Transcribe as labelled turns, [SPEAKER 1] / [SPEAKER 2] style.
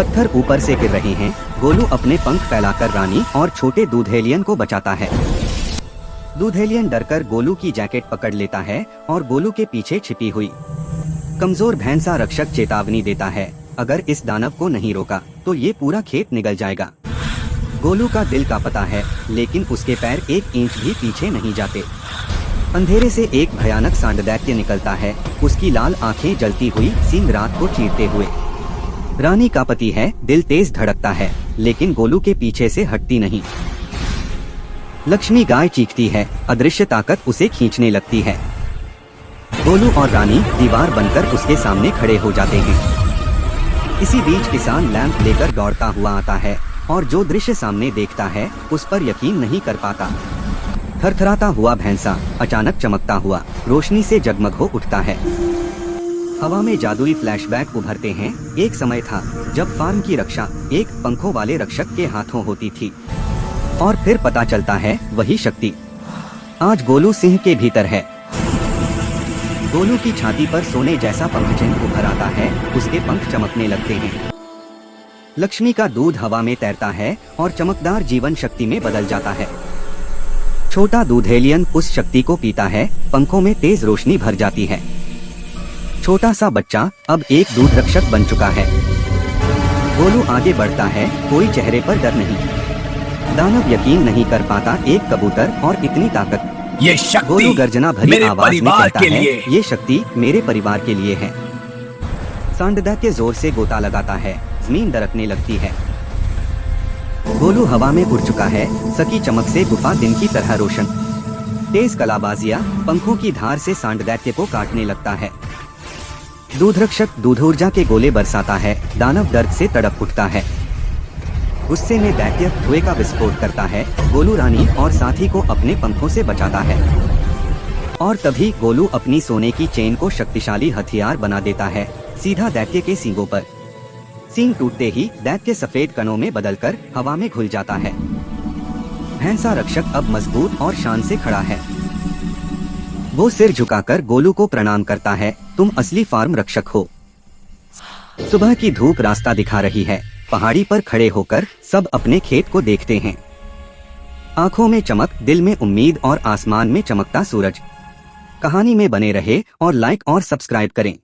[SPEAKER 1] पत्थर ऊपर से गिर रहे हैं। गोलू अपने पंख फैलाकर रानी और छोटे दूधेलियन को बचाता है। दूधेलियन डरकर गोलू की जैकेट पकड़ लेता है और गोलू के पीछे छिपी हुई कमजोर भैंसा रक्षक चेतावनी देता है, अगर इस दानव को नहीं रोका तो ये पूरा खेत निगल जाएगा। गोलू का दिल कांपता है, लेकिन उसके पैर 1 इंच भी पीछे नहीं जाते। अंधेरे से एक भयानक सांड-दैत्य निकलता है, उसकी लाल आंखें जलती हुई सींग रात को चीरते हुए। रानी का पति है, दिल तेज धड़कता है, लेकिन गोलू के पीछे से हटती नहीं। लक्ष्मी गाय चीखती है, अदृश्य ताकत उसे खींचने लगती है। गोलू और रानी दीवार बनकर उसके सामने खड़े हो जाते हैं। इसी बीच किसान लैंप लेकर दौड़ता हुआ आता है और जो दृश्य सामने देखता है उस पर यकीन नहीं कर पाता। थरथराता हुआ भैंसा अचानक चमकता हुआ रोशनी से जगमग हो उठता है। हवा में जादुई फ्लैशबैक उभरते हैं। एक समय था जब फार्म की रक्षा एक पंखों वाले रक्षक के हाथों होती थी, और फिर पता चलता है वही शक्ति आज गोलू सिंह के भीतर है। गोलू की छाती पर सोने जैसा पंख चिन्ह उभर आता है, उसके पंख चमकने लगते हैं। लक्ष्मी का दूध हवा में तैरता है और चमकदार जीवन शक्ति में बदल जाता है। छोटा दूधेलियन उस शक्ति को पीता है, पंखों में तेज रोशनी भर जाती है। छोटा सा बच्चा अब एक दूध रक्षक बन चुका है। गोलू आगे बढ़ता है, कोई चेहरे पर डर नहीं। दानव यकीन नहीं कर पाता, एक कबूतर और इतनी ताकत।
[SPEAKER 2] ये शक्ति
[SPEAKER 1] गोलू गर्जना भरी आवाज में कहता है, ये शक्ति मेरे परिवार के लिए है। सांड-दैत्य जोर से गोता लगाता है, जमीन दरकने लगती है। गोलू हवा में उड़ चुका है, सकी चमक से गुफा दिन की तरह रोशन। तेज कलाबाजियां पंखों की धार से सांड-दैत्य को काटने लगता है। दूध रक्षक दूध ऊर्जा के गोले बरसाता है, दानव दर्द से तड़प उठता है। गुस्से में दैत्य धुएं का विस्फोट करता है। गोलू रानी और साथी को अपने पंखों से बचाता है, और तभी गोलू अपनी सोने की चेन को शक्तिशाली हथियार बना देता है, सीधा दैत्य के सींगों पर। सींग टूटते ही दैत्य सफेद कणों में बदलकर हवा में घुल जाता है। भैंसा रक्षक अब मजबूत और शान से खड़ा है। वो सिर झुकाकर गोलू को प्रणाम करता है, तुम असली फार्म रक्षक हो। सुबह की धूप रास्ता दिखा रही है। पहाड़ी पर खड़े होकर सब अपने खेत को देखते हैं। आंखों में चमक, दिल में उम्मीद और आसमान में चमकता सूरज। कहानी में बने रहे और लाइक और सब्सक्राइब करें।